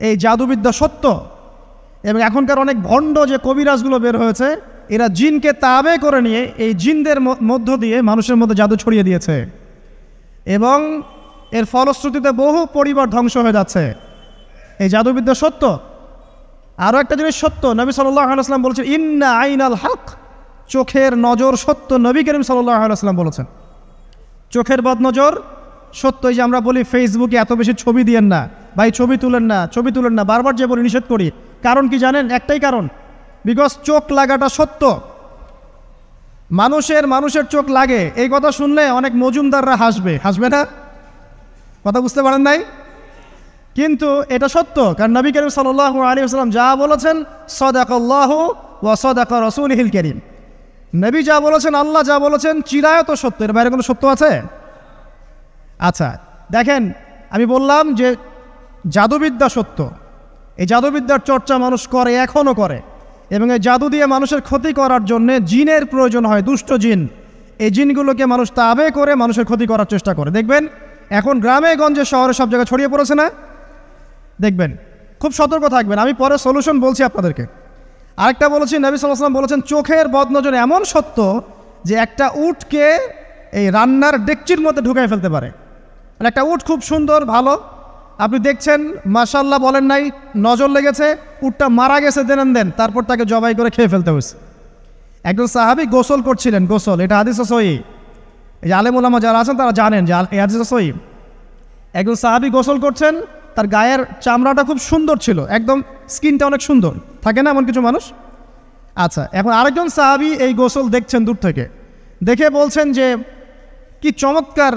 এই জাদুবিদ্যা সত্য। এবং এখনকার অনেক ভণ্ড যে কবিরাজগুলো বের হয়েছে, এরা জিনকে তাবে করে নিয়ে এই জিনদের মধ্য দিয়ে মানুষের মধ্যে জাদু ছড়িয়ে দিয়েছে, এবং এর ফলশ্রুতিতে বহু পরিবার ধ্বংস হয়ে যাচ্ছে। এই জাদুবিদ্যা সত্য। আরও একটা জিনিস সত্য, নবী সাল্লাল্লাহু আলাইহি ওয়াসাল্লাম বলেছেন ইন্না আইনাল হক, চোখের নজর সত্য। নবী করিম সাল্লাল্লাহু আলাইহি ওয়াসাল্লাম বলেছেন চোখের বদনজর সত্য। এই যে আমরা বলি ফেসবুকে এত বেশি ছবি দিয়েন না ভাই, ছবি তুলেন না, বারবার যে বলি নিষেধ করি, কারণ কি জানেন? একটাই কারণ, বিকজ চোখ লাগাটা সত্য। মানুষের চোখ লাগে, এই কথা শুনলে অনেক মজুমদাররা হাসবে না? কথা বুঝতে পারেন নাই? কিন্তু এটা সত্য, কারণ নবী করিম সাল্লাল্লাহু আলাইহি ওয়াসাল্লাম যা বলেছেন সাদাকাল্লাহু ওয়া সাদাকা রাসূলুহুল কারীম, নবী যা বলেছেন, আল্লাহ যা বলেছেন চিরায়ত সত্য। এর বাইরে কোনো সত্য আছে? আচ্ছা দেখেন, আমি বললাম যে জাদুবিদ্যা সত্য। এই জাদুবিদ্যার চর্চা মানুষ করে, এখনও করে, এবং এই জাদু দিয়ে মানুষের ক্ষতি করার জন্যে জিনের প্রয়োজন হয়, দুষ্ট জিন। এই জিনগুলোকে মানুষ তাবে করে মানুষের ক্ষতি করার চেষ্টা করে। দেখবেন এখন গ্রামে গঞ্জে শহরে সব জায়গায় ছড়িয়ে পড়েছে না? দেখবেন, খুব সতর্ক থাকবেন। আমি পরে সলিউশন বলছি আপনাদেরকে। আরেকটা বলেছি, নবী সাল্লাল্লাহু আলাইহি ওয়াসাল্লাম বলেছেন চোখের বদনজর এমন সত্য যে একটা উটকে এই রান্নার ডেকচির মধ্যে ঢুকাই ফেলতে পারে। মানে একটা উট খুব সুন্দর ভালো, আপনি দেখছেন মাশাআল্লাহ বলেন নাই, নজর লেগেছে, উটটা মারা গেছে দেন, তারপর তাকে জবাই করে খেয়ে ফেলতে হয়েছে। একজন সাহাবী গোসল করছিলেন, গোসল, এটা হাদিস সহিহ। এই যে আলেম ওলামা যারা আছেন তারা জানেন যে এই হাদিস সহিহ। একজন সাহাবী গোসল করছেন, তার গায়ের চামড়াটা খুব সুন্দর ছিল, একদম স্কিনটা অনেক সুন্দর থাকে না এমন কিছু মানুষ? আচ্ছা, এখন আরেকজন সাহাবী এই গোসল দেখছেন দূর থেকে, দেখে বলছেন যে কি চমৎকার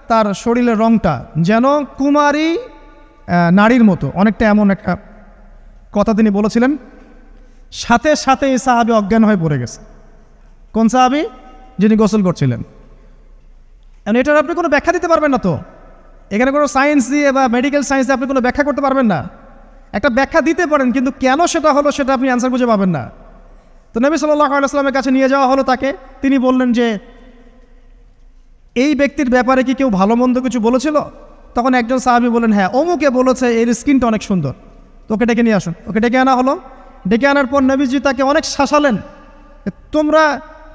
তার শরীরের রংটা, যেন কুমারী নারীর মতো, অনেকটা এমন একটা কথা তিনি বলেছিলেন। সাথে সাথে এই সাহাবী অজ্ঞান হয়ে পড়ে গেছে। কোন সাহাবী? যিনি গোসল করছিলেন। এখন এটার আপনি কোনো ব্যাখ্যা দিতে পারবেন না তো, এখানে কোনো সায়েন্স দিয়ে বা মেডিকেল সায়েন্স দিয়ে আপনি কোনো ব্যাখ্যা করতে পারবেন না। একটা ব্যাখ্যা দিতে পারেন, কিন্তু কেন সেটা হলো সেটা আপনি অ্যান্সার খুঁজে পাবেন না। তো নবী সাল্লাল্লাহু আলাইহি ওয়াসাল্লামের কাছে নিয়ে যাওয়া হলো তাকে। তিনি বললেন যে এই ব্যক্তির ব্যাপারে কি কেউ ভালো মন্দ কিছু বলেছিল? তখন একজন সাহাবী বললেন হ্যাঁ, অমুকে বলেছে এর স্কিনটা অনেক সুন্দর, তোকে ডেকে নিয়ে আসুন। ওকে ডেকে আনা হলো। ডেকে আনার পর নবীজি তাকে অনেক শাসালেন, তোমরা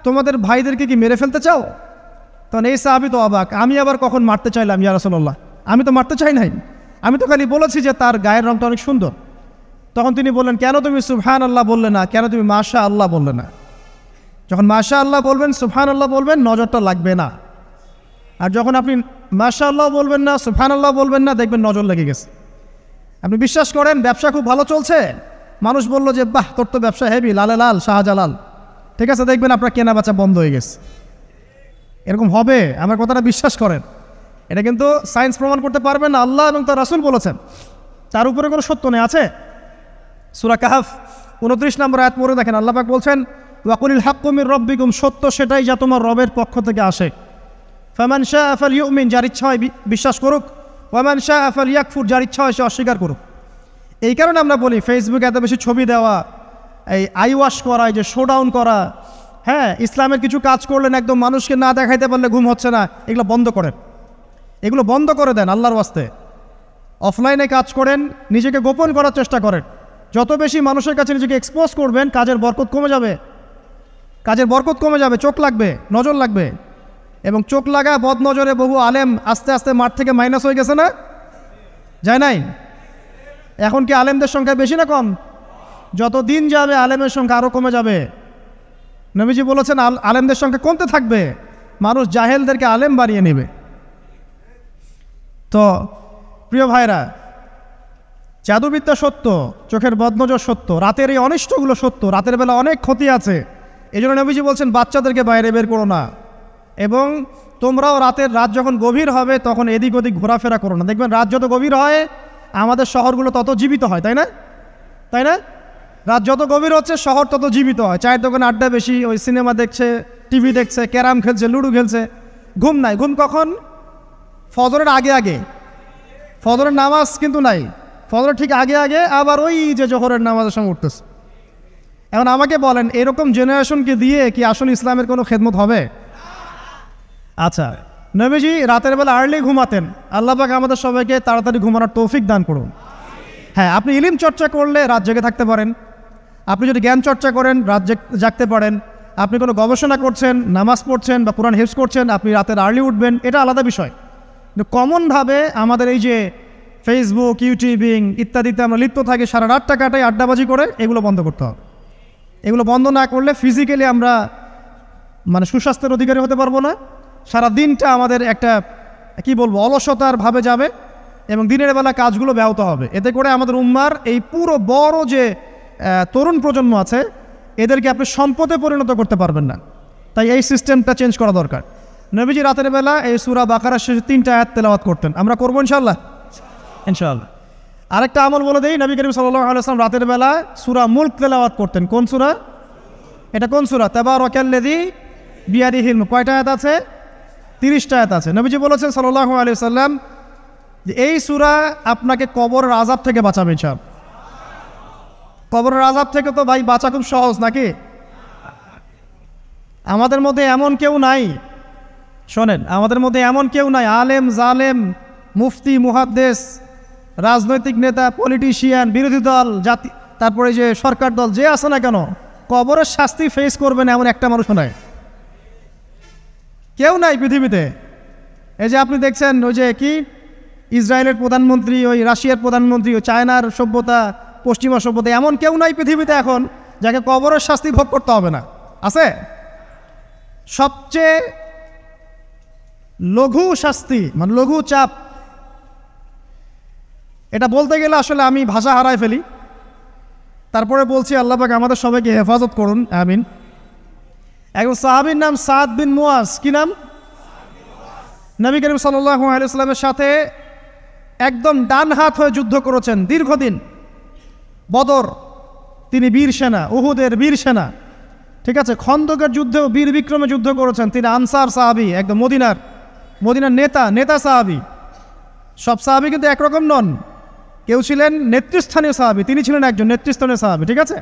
তোমাদের ভাইদেরকে কি মেরে ফেলতে চাও? তখন এই সাহাবী তো অবাক, আমি আবার কখন মারতে চাইলাম ইয়া রাসূলুল্লাহ? আমি তো মারতে চাই নাই, আমি তো খালি বলেছি যে তার গায়ের রংটা অনেক সুন্দর। তখন তিনি বললেন কেন তুমি সুবহানাল্লাহ বললে না, কেন তুমি মাশাআল্লাহ বললে না? যখন মাশাআল্লাহ বলবেন, সুবহানাল্লাহ বলবেন, নজরটা লাগবে না। আর যখন আপনি মাশাআল্লাহ বলবেন না, সুবহানাল্লাহ বলবেন না, দেখবেন নজর লেগে গেছে। আপনি বিশ্বাস করেন ব্যবসা খুব ভালো চলছে, মানুষ বলল যে বাহ তোর তো ব্যবসা হেভি, লালে লাল শাহজালাল, ঠিক আছে, দেখবেন আপনার কেনা বেচা বন্ধ হয়ে গেছে। এরকম হবে, আমার কথাটা বিশ্বাস করেন। এটা কিন্তু সায়েন্স প্রমাণ করতে পারবেন না, আল্লাহ এবং তার রাসূল বলেছেন, তার উপরে কোনো সত্য নেই। আছে সূরা কাহফ 29 নম্বর আয়াত পড়ে দেখেন, আল্লাহ পাক বলছেন ওয়াকুলিল হাক্কু মির রাব্বিকুম, সত্য সেটাই যা তোমার রবের পক্ষ থেকে আসে। ফামান শাআ ফালইউমিন, যার ইচ্ছা হয় বিশ্বাস করুক, ওয়ামান শাআ ফালইয়াকফুর, যার ইচ্ছা হয় সে অস্বীকার করুক। এই কারণে আমরা বলি ফেসবুকে এত বেশি ছবি দেওয়া, এই আই ওয়াশ করা, এই যে শোডাউন করা, হ্যাঁ ইসলামের কিছু কাজ করলেন একদম মানুষকে না দেখাইতে পারলে ঘুম হচ্ছে না, এগুলো বন্ধ করেন, এগুলো বন্ধ করে দেন আল্লাহর ওয়াস্তে। অফলাইনে কাজ করেন, নিজেকে গোপন করার চেষ্টা করেন। যত বেশি মানুষের কাছে নিজেকে এক্সপোজ করবেন, কাজের বরকত কমে যাবে, চোখ লাগবে, নজর লাগবে। এবং চোখ লাগা বদ নজরে বহু আলেম আস্তে আস্তে মাঠ থেকে মাইনাস হয়ে গেছে না? যায় নাই? এখন কি আলেমদের সংখ্যা বেশি না কম? যত দিন যাবে আলেমের সংখ্যা আরও কমে যাবে। নবীজি বলেছেন আলেমদের সংখ্যা কমতে থাকবে, মানুষ জাহেলদেরকে আলেম বানিয়ে নেবে। তো প্রিয় ভাইরা, জাদুবিদ্যা সত্য, চোখের বদনজর সত্য, রাতের এই অনিষ্টগুলো সত্য, রাতের বেলা অনেক ক্ষতি আছে। এই জন্য নবীজি বলছেন বাচ্চাদেরকে বাইরে বের করো না, এবং তোমরাও রাত যখন গভীর হবে তখন এদিক ওদিক ঘোরাফেরা করো না। দেখবেন রাত যত গভীর হয় আমাদের শহরগুলো তত জীবিত হয়, তাই না? রাত যত গভীর হচ্ছে শহর তত জীবিত হয়। চায়ের দোকানে আড্ডা বেশি, ওই সিনেমা দেখছে, টিভি দেখছে, ক্যারাম খেলছে, লুডো খেলছে, ঘুম নাই। ঘুম কখন? ফজরের আগে। ফজরের নামাজ কিন্তু নাই, ফজরের ঠিক আগে, আবার ওই যে জোহরের নামাজের সঙ্গে উঠতেছে। এখন আমাকে বলেন এরকম জেনারেশনকে দিয়ে কি আসলে ইসলামের কোনো খেদমত হবে? আচ্ছা, নবীজি রাতের বেলা আর্লি ঘুমাতেন, আল্লাহ পাক আমাদের সবাইকে তাড়াতাড়ি ঘুমানোর তৌফিক দান করুন। হ্যাঁ, আপনি ইলিম চর্চা করলে রাত জেগে থাকতে পারেন, আপনি যদি জ্ঞান চর্চা করেন রাত জাগতে পারেন, আপনি কোনো গবেষণা করছেন, নামাজ পড়ছেন বা কোরআন হেফজ করছেন, আপনি রাতের আর্লি উঠবেন, এটা আলাদা বিষয়। কিন্তু কমনভাবে আমাদের এই যে ফেসবুক, ইউটিউবিং ইত্যাদিতে আমরা লিপ্ত থাকি, সারা রাতটা কাটাই আড্ডাবাজি করে, এগুলো বন্ধ করতে হবে। এগুলো বন্ধ না করলে ফিজিক্যালি আমরা মানে সুস্বাস্থ্যের অধিকারী হতে পারবো না, সারা দিনটা আমাদের একটা কি বলবো অলসতার ভাবে যাবে এবং দিনের বেলা কাজগুলো ব্যাহত হবে। এতে করে আমাদের উম্মার এই পুরো বড় যে তরুণ প্রজন্ম আছে এদেরকে আপনি সম্পদে পরিণত করতে পারবেন না। তাই এই সিস্টেমটা চেঞ্জ করা দরকার। নবীজি রাতের বেলা এই সূরা বাকারার শেষে 3টা আয়াত তেলাওয়াত করতেন, আমরা করবো ইনশাআল্লাহ। ইনশাআল্লাহ। আরেকটা আমল বলে দেই, নবী করিম সাল্লাল্লাহু আলাইহি ওয়াসাল্লাম রাতের বেলা সূরা মুলক তেলাওয়াত করতেন। কোন সূরা এটা? কোন সূরা? তাবারাকাল্লাযী বিয়াদিহিল মুলক। কয়টা আয়াত আছে? 30টা আয়াত আছে। নবীজি বলেছেন সাল্লাল্লাহু আলাইহি ওয়াসাল্লাম যে এই সূরা আপনাকে কবরের আযাব থেকে বাঁচাবে ইনশাআল্লাহ। কবরের আযাব থেকে তো ভাই বাঁচা খুব সহজ নাকি? আমাদের মধ্যে এমন কেউ নাই, শোনেন, আমাদের মধ্যে এমন কেউ নাই আলেম জালেম মুফতি মুহাদ্দিস রাজনৈতিক নেতা পলিটিশিয়ান বিরোধী দল জাতি তারপরে যে সরকার দল যে আছে না কেন, কবরের শাস্তি ফেস করবেন এমন একটা মানুষ নাই, কেউ নাই পৃথিবীতে। এই যে আপনি দেখছেন ওই যে কি ইসরায়েলের প্রধানমন্ত্রী, ওই রাশিয়ার প্রধানমন্ত্রী, ওই চায়নার সভ্যতা, পশ্চিমা সভ্যতা, এমন কেউ নাই পৃথিবীতে এখন যাকে কবরের শাস্তি ভোগ করতে হবে না। আছে? সবচেয়ে লঘু শাস্তি মানে লঘু চাপ, এটা বলতে গেলে আসলে আমি ভাষা হারায় ফেলি, তারপরে বলছি আল্লাহ পাক আমাদের সবাইকে হেফাজত করুন, আমিন। একজন সাহাবীর নাম সাদ বিন মুয়াজ। কি নাম? নবী করিম সাল্লাল্লাহু আলাইহি ওয়াসাল্লামের সাথে একদম ডান হাত হয়ে যুদ্ধ করেছেন দীর্ঘদিন। বদর তিনি বীর সেনা, উহুদের বীর সেনা, ঠিক আছে। খন্দকের যুদ্ধেও বীর বিক্রমে যুদ্ধ করেছেন। তিনি আনসার সাহাবী, একদম মদিনার নেতা সাহাবী। সব সাহাবী কিন্তু একরকম নন, কেউ ছিলেন নেতৃস্থানীয় সাহাবী, তিনি ছিলেন একজন নেতৃস্থানীয় সাহাবী, ঠিক আছে।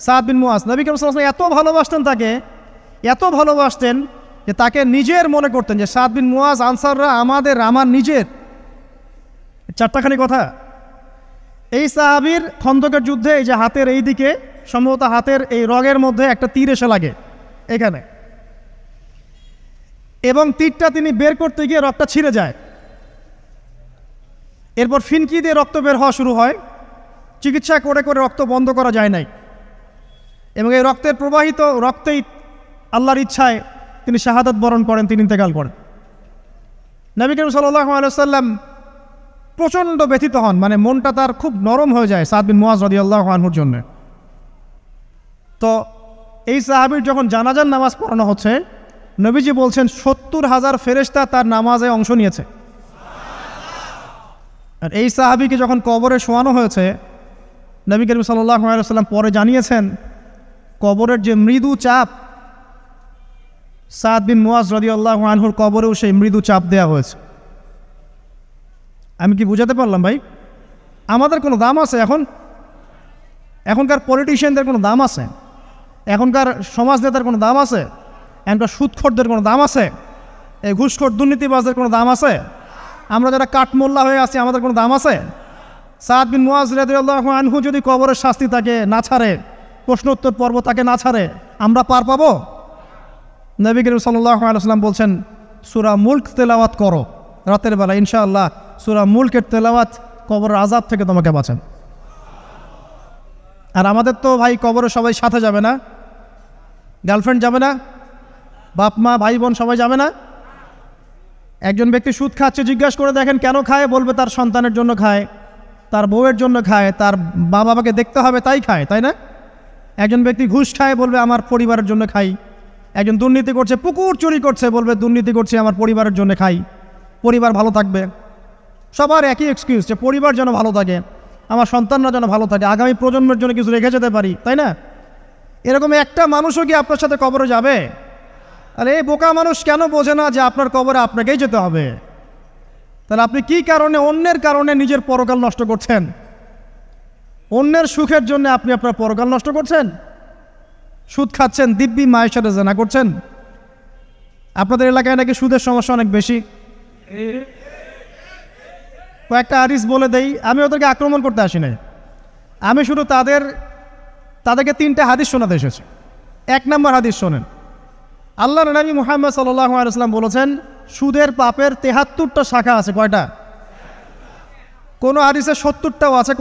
সাদ বিন মুয়াজ নবী করিম সাল্লাল্লাহু আলাইহি ওয়াসাল্লাম এত ভালোবাসতেন তাকে, এত ভালোবাসতেন যে তাকে নিজের মনে করতেন যে সাদ বিন মুয়াজ আনসাররা আমার নিজের। 4টাখানি কথা। এই সাহাবীর খন্দকের যুদ্ধে এই যে হাতের এই দিকে সম্ভবত হাতের এই রগের মধ্যে একটা তীর এসে লাগে এখানে, এবং তীরটা তিনি বের করতে গিয়ে রক্তটা ছিঁড়ে যায়। এরপর ফিনকি দিয়ে রক্ত বের হওয়া শুরু হয়। চিকিৎসা করে করে রক্ত বন্ধ করা যায় নাই, এবং এই রক্তের প্রবাহিত রক্তেই আল্লাহর ইচ্ছায় তিনি শাহাদাত বরণ করেন, তিনি ইন্তেকাল করেন। নবী করিম সাল্লাল্লাহু আলাইহি ওয়াসাল্লাম প্রচণ্ড ব্যথিত হন, মানে মনটা তার খুব নরম হয়ে যায় সাদ বিন মুয়াজ রাদিয়াল্লাহু আনহুর জন্য। তো এই সাহাবীর যখন জানাজার নামাজ পড়ানো হচ্ছে, নবীজি বলছেন 70,000 ফেরেশতা তার নামাজে অংশ নিয়েছে। আর এই সাহাবীকে যখন কবরে শোয়ানো হয়েছে, নবী করিম সাল্লাল্লাহু আলাইহি ওয়াসাল্লাম পরে জানিয়েছেন কবরের যে মৃদু চাপ, সাদ বিন মুয়াজ রাদিয়াল্লাহু আনহুর কবরেও সেই মৃদু চাপ দেওয়া হয়েছে। আমি কি বুঝাতে পারলাম ভাই? আমাদের কোনো দাম আছে এখনকার পলিটিশিয়ানদের কোনো দাম আছে? এখনকার সমাজ নেতার কোনো দাম আছে? এখনকার সুদখোরদের কোনো দাম আছে? এই ঘুষখোর দুর্নীতিবাজদের কোনো দাম আছে? আমরা যারা কাঠমোল্লা হয়ে আছি আমাদের কোনো দাম আছে? সাদ বিন মুয়াজ রাদিয়াল্লাহু আনহু যদি কবরের শাস্তি তাকে না ছাড়ে, প্রশ্নোত্তর পর্ব তাকে না ছাড়ে, আমরা পার পাবো? নবী করিম সাল্লাল্লাহু আলাইহি ওয়াসাল্লাম বলছেন সূরা মুলক তেলাওয়াত করো রাতের বেলা, ইনশাআল্লাহ সূরা মুলকের তেলাওয়াত কবরের আযাব থেকে তোমাকে বাঁচান। আর আমাদের তো ভাই কবরে সবাই সাথে যাবে না, গার্লফ্রেন্ড যাবে না, বাপ মা ভাই বোন সবাই যাবে না। একজন ব্যক্তি সুদ খাচ্ছে, জিজ্ঞাসা করে দেখেন কেন খায়, বলবে তার সন্তানের জন্য খায়, তার বউয়ের জন্য খায়, তার মা বাবাকে দেখতে হবে তাই খায়, তাই না? একজন ব্যক্তি ঘুষ খায়, বলবে আমার পরিবারের জন্য খাই। একজন দুর্নীতি করছে, পুকুর চুরি করছে, বলবে দুর্নীতি করছে আমার পরিবারের জন্য খাই, পরিবার ভালো থাকবে। সবার একই এক্সকিউজ যে পরিবার যেন ভালো থাকে, আমার সন্তানরা যেন ভালো থাকে, আগামী প্রজন্মের জন্য কিছু রেখে যেতে পারি, তাই না? এরকম একটা মানুষও কি আপনার সাথে কবরে যাবে? আর এই বোকা মানুষ কেন বোঝে না যে আপনার কবরে আপনাকেই যেতে হবে? তাহলে আপনি কি কারণে অন্যের কারণে নিজের পরকাল নষ্ট করছেন? অন্যের সুখের জন্য আপনি আপনার পরকাল নষ্ট করছেন। সুদ খাচ্ছেন, দিব্যি মায়ের সাথে জেনা করছেন। আপনাদের এলাকায় নাকি সুদের সমস্যা অনেক বেশি। কয়েকটা হাদিস বলে দেই, আমি ওদেরকে আক্রমণ করতে আসি নাই, আমি শুধু তাদেরকে 3টা হাদিস শোনাতে এসেছি। 1 নম্বর হাদিস শোনেন। আল্লাহর নবী মুহাম্মদ সাল্লাল্লাহু আলাইহি ওয়াসাল্লাম বলেছেন, সুদের পাপের 73টা শাখা আছে। কয়টা? কোনো হাদিসে 70টাও আছে।